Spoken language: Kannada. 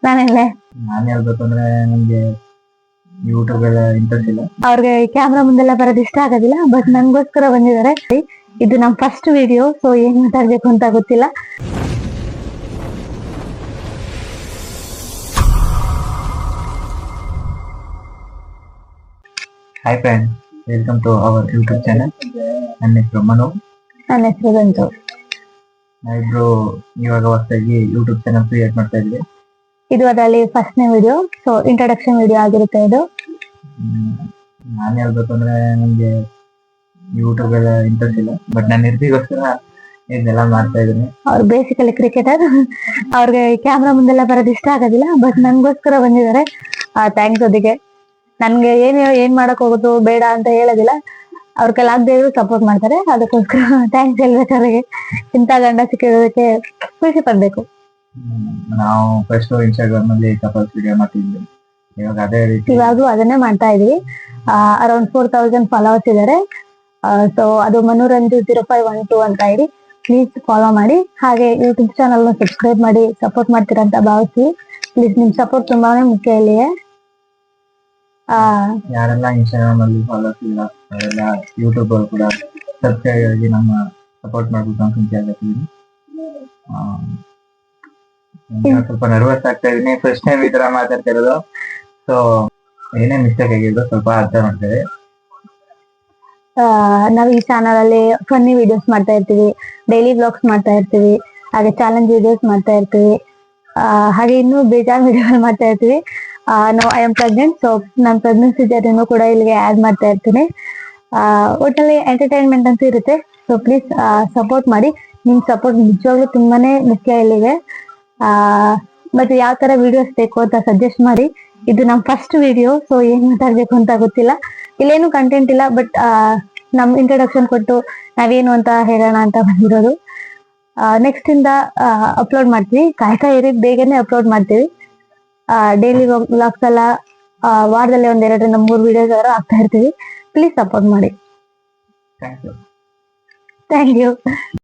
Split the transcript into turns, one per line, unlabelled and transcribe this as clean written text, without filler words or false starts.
ನಾನೆಲ್ಲೇ
ನಾನು ಹೇಳ್ಬೇಕಂದ್ರೆ ನಂಗೆ ಯೂಟ್ಯೂಬ್ ಎಲ್ಲ ಇಂಟ್ರೆಸ್ಟ್ ಇಲ್ಲ.
ಅವ್ರಿಗೆ ಕ್ಯಾಮ್ರಾ ಮುಂದೆಲ್ಲ ಬರೋದು ಇಷ್ಟ ಆಗೋದಿಲ್ಲ, ಬಟ್ ನಂಗೋಸ್ಕರ ಬಂದಿದ್ದಾರೆ. ಇದು ನಮ್ ಫಸ್ಟ್ ವಿಡಿಯೋ, ಸೊ ಏನ್ ಮಾತಾಡ್ಬೇಕು ಅಂತ ಗೊತ್ತಿಲ್ಲ.
Hi friend, welcome to our YouTube channel. ನನ್ನ ಹೆಸರು ಮನು.
ನನ್ನ ಹೆಸರು ಬಂತು.
ನಾವಿಬ್ರು ಇವಾಗ ಹೊಸದಾಗಿ ಯೂಟ್ಯೂಬ್ ಚಾನಲ್ ಕ್ರಿಯೇಟ್ ಮಾಡ್ತಾ ಇದ್ವಿ.
ಇದು ಅದರಲ್ಲಿ ಫಸ್ಟ್ನೇ ವಿಡಿಯೋ, ಸೊ ಇಂಟ್ರೊಡಕ್ಷನ್ ವಿಡಿಯೋ ಆಗಿರುತ್ತೆ ಇದು.
ನಾನು ಹೇಳ್ಬೇಕಂದ್ರೆ ನಂಗೆ ಯೂಟ್ಯೂಬ್ ಎಲ್ಲ ಇಂಟ್ರೆಸ್ಟ್ ಇಲ್ಲ, ಬಟ್ ನಾನು ನಿರ್ತಿಗೋಸ್ಕರ ಇದನ್ನೆಲ್ಲ ಮಾಡ್ತಾ ಇದ್ದೀನಿ.
ಅವ್ರು ಬೇಸಿಕಲಿ ಕ್ರಿಕೆಟರ್. ಅವ್ರಿಗೆ ಕ್ಯಾಮ್ರಾ ಮುಂದೆಲ್ಲ ಬರೋದು ಇಷ್ಟ ಆಗೋದಿಲ್ಲ, ಬಟ್ ನಂಗೋಸ್ಕರ ಬಂದಿದ್ದಾರೆ. ಥ್ಯಾಂಕ್ಸ್. ಅದಕ್ಕೆ ನನ್ಗೆ ಏನ್ ಮಾಡಕ್ ಹೋಗುದು ಬೇಡ ಅಂತ ಹೇಳೋದಿಲ್ಲ. ಅವ್ರ ಕೈಲಾಗದೇ ಇದ್ರು ಸಪೋರ್ಟ್ ಮಾಡ್ತಾರೆ, ಅದಕ್ಕೋಸ್ಕರ ಥ್ಯಾಂಕ್ಸ್ ಹೇಳ್ಬೇಕು ಅವ್ರಿಗೆ. ಇಂಥ ಗಂಡ ಸಿಕ್ಕಿರೋದಕ್ಕೆ ಖುಷಿ ಪಡ್ಬೇಕು.
ನಾವು ಫಸ್ಟ್ ಇನ್ಸ್ಟಾಗ್ರಾಮ್ ಅಲ್ಲಿ ಕಪಲ್ಸ್ ವಿಡಿಯೋ ಮಾಡ್ತಿದ್ವಿ, ಇವಾಗ ಅದೇ ರೀತಿ
ಇವಾಗೂ ಅದನ್ನೇ ಮಾಡ್ತಾ ಇದೀವಿ. ಅರೌಂಡ್ 4000 ಫಾಲೋವರ್ಸ್ ಇದಾರೆ. ಸೊ ಅದು ಮನೋರಂಜು 0512 ಅಂತ ಇಡಿ. ಪ್ಲೀಸ್ ಫಾಲೋ ಮಾಡಿ, ಹಾಗೆ ಯೂಟ್ಯೂಬ್ ಚಾನಲ್ ನ ಸಬ್ಸ್ಕ್ರೈಬ್ ಮಾಡಿ ಸಪೋರ್ಟ್ ಮಾಡ್ತೀರಂತ ಭಾವಿಸ್ತೀವಿ. ಪ್ಲೀಸ್ ನಿಮ್ ಸಪೋರ್ಟ್ ತುಂಬಾನೇ ಮುಖ್ಯ ಇಲ್ಲಿಗೆ.
ಯಾರೆಲ್ಲ ಇನ್ಸ್ಟಾಗ್ರಾಮ್ ಅಲ್ಲಿ ಫಾಲೋವರ್ಸ್ ಇಲ್ಲ ಅವರೆಲ್ಲ ಯೂಟ್ಯೂಬ್ ಅಲ್ಲಿ ಕೂಡ ಸಬ್ಸ್ಕ್ರೈಬ್ ಆಗಿ ನಮ್ಮ ಸಪೋರ್ಟ್ ಮಾಡ್ಬೇಕು ಅಂತ ಕೇಳ್ತೀನಿ. ಸ್ವಲ್ಪ ನರ್ವಸ್ ಆಗ್ತಾ ಇದೀನಿ, ಫಸ್ಟ್ ಟೈಮ್ ಈ ತರ ಮಾತಾಡ್ತಾ ಇರೋದು. ಸೊ ಏನೇ ಮಿಸ್ಟೇಕ್ ಆಗಿದ್ರು ಸ್ವಲ್ಪ ಅರ್ಥ ಮಾಡ್ತೇವೆ.
ನಾವ್ ಈ ಚಾನಲ್ ಅಲ್ಲಿ ಫನ್ನಿ ವಿಡಿಯೋಸ್ ಮಾಡ್ತಾ ಇರ್ತೀವಿ, ಡೈಲಿ ವ್ಲಾಗ್ಸ್ ಮಾಡ್ತಾ ಇರ್ತೀವಿ, ಹಾಗೆ ಚಾಲೆಂಜ್ ವಿಡಿಯೋಸ್ ಮಾಡ್ತಾ ಇರ್ತೀವಿ, ಹಾಗೆ ಇನ್ನೂ ಬೇಜಾನ್ ವಿಡಿಯೋ ಮಾಡ್ತಾ ಇರ್ತೀವಿ. No I am pregnant, so ನನ್ನ ಪ್ರೆಗ್ನೆನ್ಸಿ ಜರ್ನಿನೂ ಕೂಡ ಇಲ್ಲಿಗೆ ಆಡ್ ಮಾಡ್ತಾ ಇರ್ತೀನಿ. ಒಟ್ಟಲ್ಲಿ ಎಂಟರ್ಟೈನ್ಮೆಂಟ್ ಅಂತ ಇರುತ್ತೆ. ಸೊ ಪ್ಲೀಸ್ ಸಪೋರ್ಟ್ ಮಾಡಿ. ನಿಮ್ ಸಪೋರ್ಟ್ ನಿಜವಾಗ್ಲೂ ತುಂಬಾನೇ ಮುಖ್ಯ ಇಲ್ಲಿಗೆ. ಮತ್ತೆ ಯಾವ ತರ ವಿಡಿಯೋಸ್ ಬೇಕು ಅಂತ ಸಜೆಸ್ಟ್ ಮಾಡಿ. ಇದು ನಮ್ ಫಸ್ಟ್ ವಿಡಿಯೋ, ಸೊ ಏನ್ ಮಾತಾಡ್ಬೇಕು ಅಂತ ಗೊತ್ತಿಲ್ಲ. ಇಲ್ಲೇನು ಕಂಟೆಂಟ್ ಇಲ್ಲ, ಬಟ್ ನಮ್ ಇಂಟ್ರೊಡಕ್ಷನ್ ಕೊಟ್ಟು ನಾವೇನು ಅಂತ ಹೇಳೋಣ ಅಂತ ಬಂದಿರೋದು. ನೆಕ್ಸ್ಟ್ ಇಂದ ಅಪ್ಲೋಡ್ ಮಾಡ್ತೀವಿ, ಕಾಯ್ತಾ ಇರಿ, ಬೇಗನೆ ಅಪ್ಲೋಡ್ ಮಾಡ್ತೀವಿ. ಡೈಲಿ ವ್ಲಾಗ್ಸ್ ಎಲ್ಲ ವಾರದಲ್ಲಿ 2-3 ವಿಡಿಯೋಸ್ ಆಗ್ತಾ ಇರ್ತೀವಿ. ಪ್ಲೀಸ್ ಸಪೋರ್ಟ್ ಮಾಡಿ.
Thank you.
Thank you.